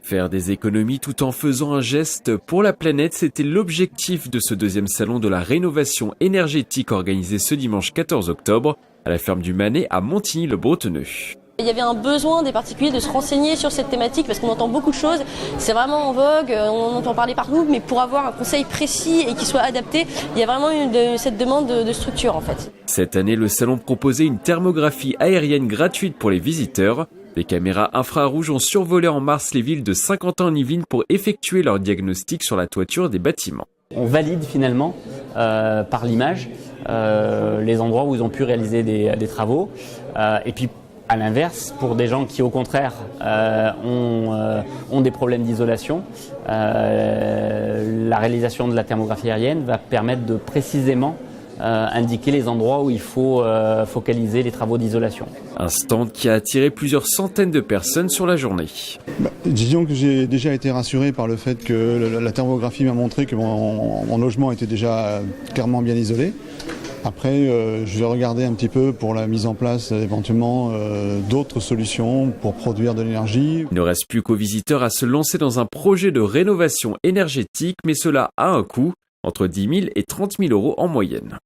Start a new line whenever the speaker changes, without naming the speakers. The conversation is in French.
Faire des économies tout en faisant un geste pour la planète, c'était l'objectif de ce deuxième salon de la rénovation énergétique organisé ce dimanche 14 octobre à la ferme du Manet à Montigny-le-Bretonneux.
Il y avait un besoin des particuliers de se renseigner sur cette thématique parce qu'on entend beaucoup de choses, c'est vraiment en vogue, on entend parler partout, mais pour avoir un conseil précis et qui soit adapté, il y a vraiment cette demande de structure en fait.
Cette année, le salon proposait une thermographie aérienne gratuite pour les visiteurs. Les caméras infrarouges ont survolé en mars les villes de Saint-Quentin-en-Yvelines pour effectuer leur diagnostic sur la toiture des bâtiments.
On valide finalement par l'image les endroits où ils ont pu réaliser des travaux et puis à l'inverse, pour des gens qui au contraire ont des problèmes d'isolation, la réalisation de la thermographie aérienne va permettre de précisément indiquer les endroits où il faut focaliser les travaux d'isolation.
Un stand qui a attiré plusieurs centaines de personnes sur la journée.
Disons que j'ai déjà été rassuré par le fait que la thermographie m'a montré que mon logement était déjà clairement bien isolé. Après, je vais regarder un petit peu pour la mise en place éventuellement d'autres solutions pour produire de l'énergie.
Il ne reste plus qu'aux visiteurs à se lancer dans un projet de rénovation énergétique, mais cela a un coût, entre 10 000 et 30 000 € en moyenne.